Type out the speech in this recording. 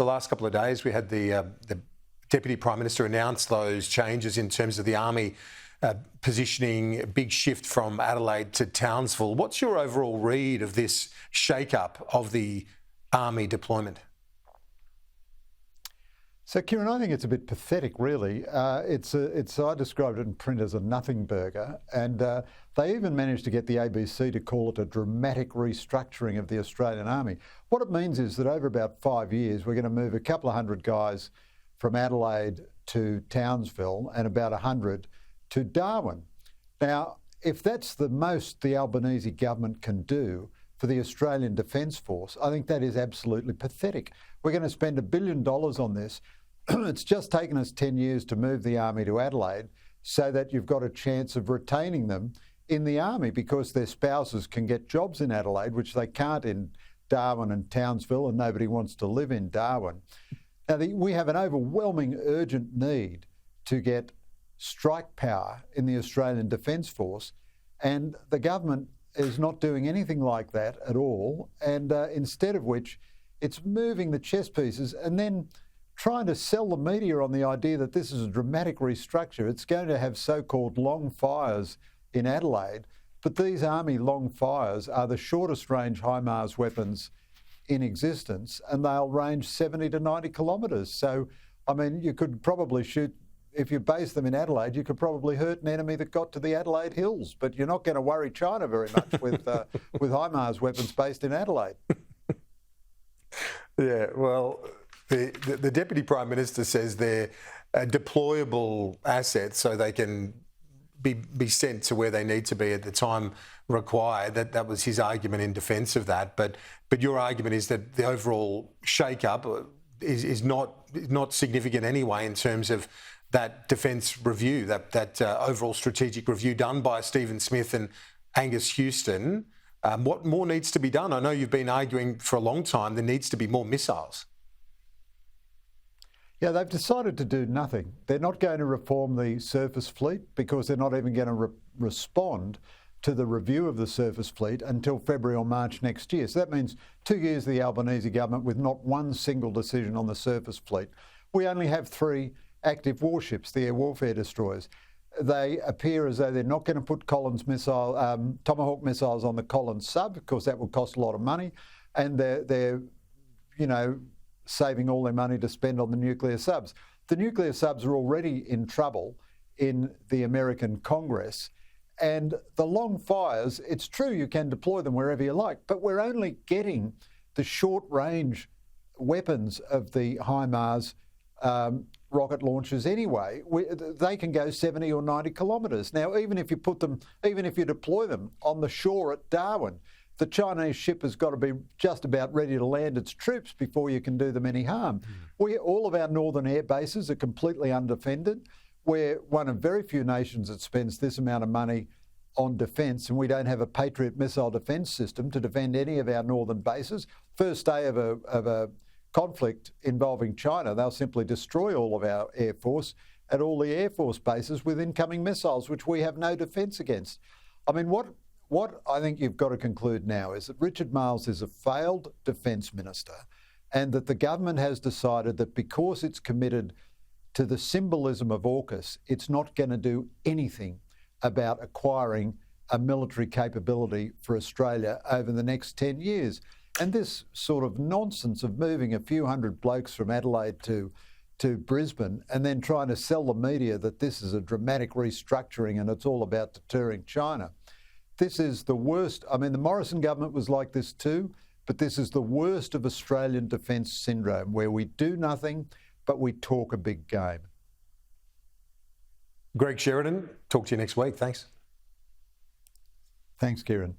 The last couple of days, we had the Deputy Prime Minister announce those changes in terms of the Army positioning, a big shift from Adelaide to Townsville. What's your overall read of this shake-up of the Army deployment? So, Kieran, I think it's a bit pathetic, really. I described it in print as a nothing burger, and they even managed to get the ABC to call it a dramatic restructuring of the Australian Army. What it means is that over about 5 years, we're going to move a couple of hundred guys from Adelaide to Townsville and about 100 to Darwin. Now, if that's the most the Albanese government can do for the Australian Defence Force, I think that is absolutely pathetic. We're going to spend $1 billion on this. It's just taken us 10 years to move the Army to Adelaide so that you've got a chance of retaining them in the Army because their spouses can get jobs in Adelaide, which they can't in Darwin and Townsville, and nobody wants to live in Darwin. Now, we have an overwhelming urgent need to get strike power in the Australian Defence Force, and the government is not doing anything like that at all, and instead of which it's moving the chess pieces and then trying to sell the media on the idea that this is a dramatic restructure. It's going to have so-called long fires in Adelaide, but these Army long fires are the shortest range HIMARS weapons in existence, and they'll range 70 to 90 kilometres. So, I mean, you could probably shoot, if you base them in Adelaide, you could probably hurt an enemy that got to the Adelaide Hills, but you're not going to worry China very much with HIMARS weapons based in Adelaide. Yeah, well, the Deputy Prime Minister says they're deployable assets so they can be sent to where they need to be at the time required. That was his argument in defence of that. But your argument is that the overall shake-up is not significant anyway in terms of that defence review, that overall strategic review done by Stephen Smith and Angus Houston. What more needs to be done? I know you've been arguing for a long time there needs to be more missiles. Yeah, they've decided to do nothing. They're not going to reform the surface fleet because they're not even going to respond to the review of the surface fleet until February or March next year. So that means 2 years of the Albanese government with not one single decision on the surface fleet. We only have 3 active warships, the air warfare destroyers. They appear as though they're not going to put Tomahawk missiles on the Collins sub because that will cost a lot of money, and they're saving all their money to spend on the nuclear subs. The nuclear subs are already in trouble in the American Congress, and the long fires, it's true you can deploy them wherever you like, but we're only getting the short-range weapons of the HIMARS rocket launchers anyway. They can go 70 or 90 kilometres. Now, even if you deploy them on the shore at Darwin, the Chinese ship has got to be just about ready to land its troops before you can do them any harm. All of our northern air bases are completely undefended. We're one of very few nations that spends this amount of money on defence, and we don't have a Patriot missile defence system to defend any of our northern bases. First day of a conflict involving China, they'll simply destroy all of our Air Force at all the Air Force bases with incoming missiles, which we have no defence against. I mean, what I think you've got to conclude now is that Richard Marles is a failed defence minister, and that the government has decided that because it's committed to the symbolism of AUKUS, it's not going to do anything about acquiring a military capability for Australia over the next 10 years. And this sort of nonsense of moving a few hundred blokes from Adelaide to Brisbane and then trying to sell the media that this is a dramatic restructuring and it's all about deterring China. This is the worst. I mean, the Morrison government was like this too, but this is the worst of Australian defence syndrome, where we do nothing, but we talk a big game. Greg Sheridan, talk to you next week. Thanks. Thanks, Kieran.